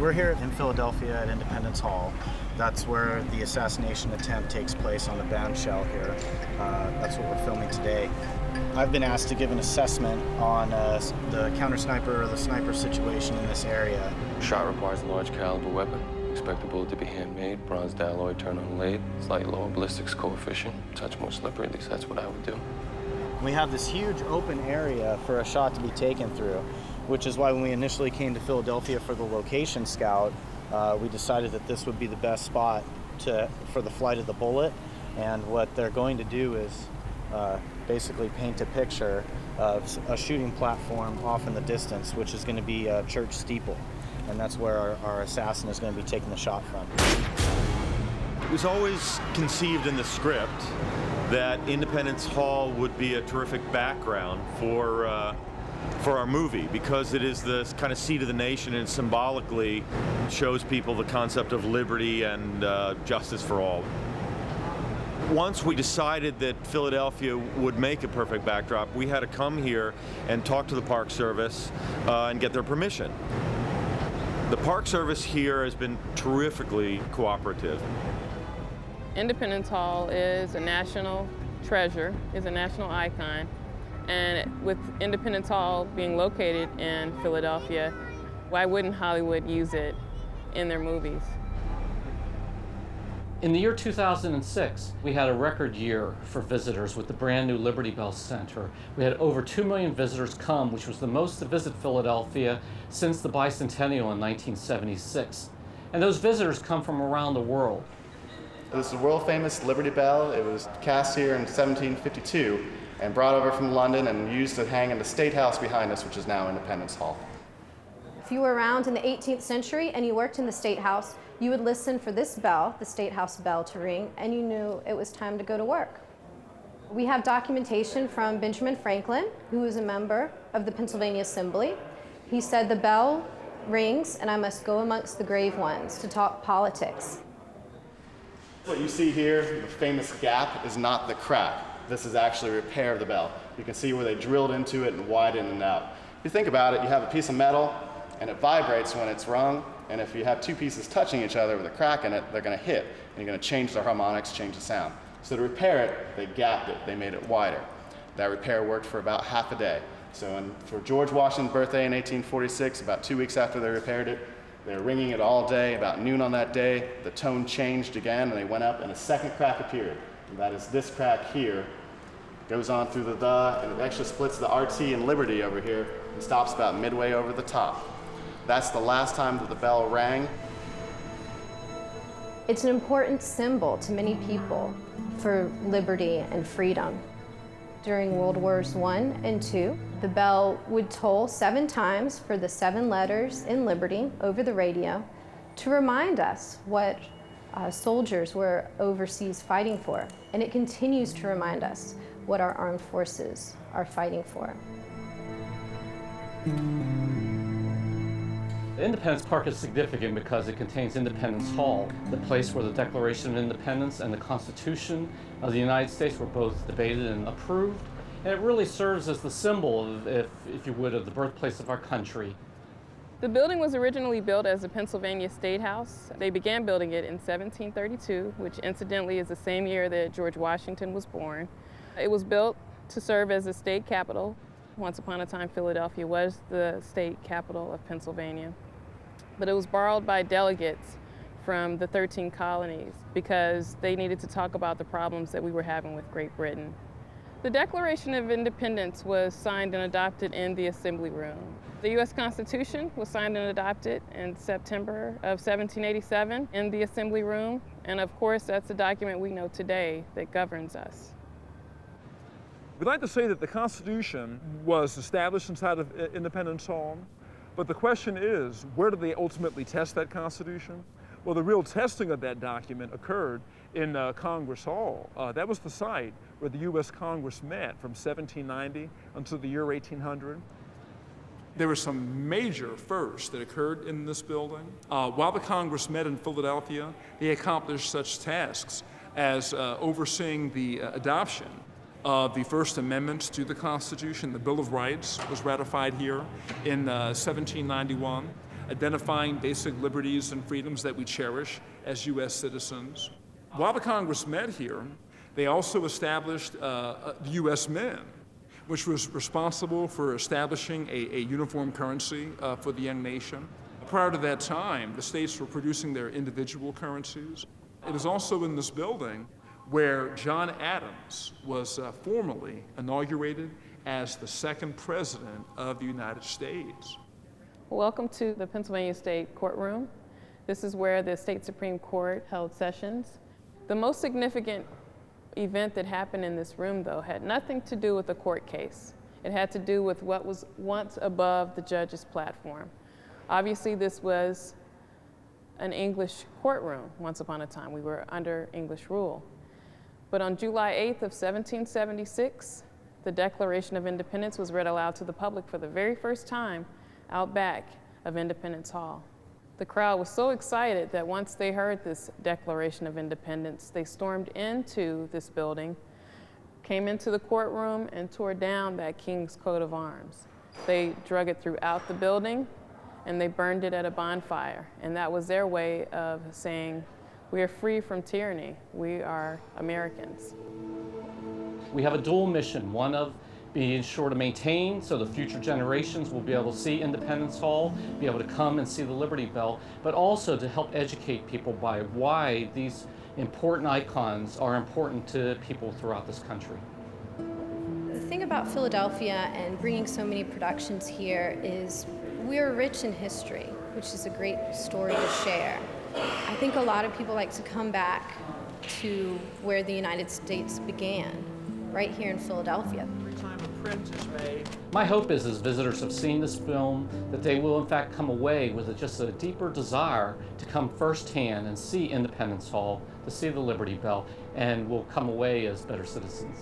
We're here in Philadelphia at Independence Hall. That's where the assassination attempt takes place on the bombshell here. That's what we're filming today. I've been asked to give an assessment on the counter-sniper or the sniper situation in this area. Shot requires a large caliber weapon. Expect the bullet to be handmade, bronze alloy, turn on lathe, slightly lower ballistics coefficient, touch more slippery, at least that's what I would do. We have this huge open area for a shot to be taken through, which is why when we initially came to Philadelphia for the location scout, we decided that this would be the best spot for the flight of the bullet. And what they're going to do is basically paint a picture of a shooting platform off in the distance, which is going to be a church steeple. And that's where our assassin is going to be taking the shot from. It was always conceived in the script that Independence Hall would be a terrific background for our movie, because it is the kind of seat of the nation and symbolically shows people the concept of liberty and justice for all. Once we decided that Philadelphia would make a perfect backdrop, we had to come here and talk to the Park Service and get their permission. The Park Service here has been terrifically cooperative. Independence Hall is a national treasure, is a national icon. And with Independence Hall being located in Philadelphia, why wouldn't Hollywood use it in their movies? In the year 2006, we had a record year for visitors with the brand new Liberty Bell Center. We had over 2 million visitors come, which was the most to visit Philadelphia since the bicentennial in 1976. And those visitors come from around the world. This is the world-famous Liberty Bell. It was cast here in 1752 and brought over from London and used to hang in the State House behind us, which is now Independence Hall. If you were around in the 18th century and you worked in the State House, you would listen for this bell, the State House bell, to ring, and you knew it was time to go to work. We have documentation from Benjamin Franklin, who was a member of the Pennsylvania Assembly. He said, "The bell rings, and I must go amongst the grave ones to talk politics." What you see here, the famous gap, is not the crack. This is actually a repair of the bell. You can see where they drilled into it and widened it out. If you think about it, you have a piece of metal, and it vibrates when it's rung, and if you have two pieces touching each other with a crack in it, they're going to hit, and you're going to change the harmonics, change the sound. So to repair it, they gapped it, they made it wider. That repair worked for about half a day. So for George Washington's birthday in 1846, about 2 weeks after they repaired it, they were ringing it all day. About noon on that day, the tone changed again, and they went up, and a second crack appeared. And that is this crack here. Goes on through the, and it actually splits the RT and Liberty over here and stops about midway over the top. That's the last time that the bell rang. It's an important symbol to many people for liberty and freedom. During World Wars I and II, the bell would toll 7 times for the 7 letters in liberty over the radio to remind us what soldiers were overseas fighting for. And it continues to remind us what our armed forces are fighting for. Independence Park is significant because it contains Independence Hall, the place where the Declaration of Independence and the Constitution of the United States were both debated and approved. And it really serves as the symbol, if you would, of the birthplace of our country. The building was originally built as the Pennsylvania State House. They began building it in 1732, which incidentally is the same year that George Washington was born. It was built to serve as the state capital. Once upon a time, Philadelphia was the state capital of Pennsylvania. But it was borrowed by delegates from the 13 colonies because they needed to talk about the problems that we were having with Great Britain. The Declaration of Independence was signed and adopted in the Assembly Room. The U.S. Constitution was signed and adopted in September of 1787 in the Assembly Room. And of course, that's the document we know today that governs us. We'd like to say that the Constitution was established inside of Independence Hall, but the question is, where do they ultimately test that Constitution? Well, the real testing of that document occurred in Congress Hall. That was the site where the U.S. Congress met from 1790 until the year 1800. There were some major firsts that occurred in this building. While the Congress met in Philadelphia, they accomplished such tasks as overseeing the adoption of the First Amendment to the Constitution. The Bill of Rights was ratified here in 1791. identifying basic liberties and freedoms that we cherish as U.S. citizens. While the Congress met here, they also established the U.S. Mint, which was responsible for establishing a uniform currency for the young nation. Prior to that time, the states were producing their individual currencies. It was also in this building where John Adams was formally inaugurated as the second president of the United States. Welcome to the Pennsylvania State Courtroom. This is where the State Supreme Court held sessions. The most significant event that happened in this room, though, had nothing to do with the court case. It had to do with what was once above the judge's platform. Obviously, this was an English courtroom once upon a time. We were under English rule. But on July 8th of 1776, the Declaration of Independence was read aloud to the public for the very first time out back of Independence Hall. The crowd was so excited that once they heard this Declaration of Independence, they stormed into this building, came into the courtroom, and tore down that King's coat of arms. They drug it throughout the building, and they burned it at a bonfire. And that was their way of saying, we are free from tyranny. We are Americans. We have a dual mission, one of being sure to maintain so the future generations will be able to see Independence Hall, be able to come and see the Liberty Bell, but also to help educate people by why these important icons are important to people throughout this country. The thing about Philadelphia and bringing so many productions here is we're rich in history, which is a great story to share. I think a lot of people like to come back to where the United States began, right here in Philadelphia. Every time a print is made. My hope is as visitors have seen this film that they will in fact come away with just a deeper desire to come firsthand and see Independence Hall, to see the Liberty Bell, and will come away as better citizens.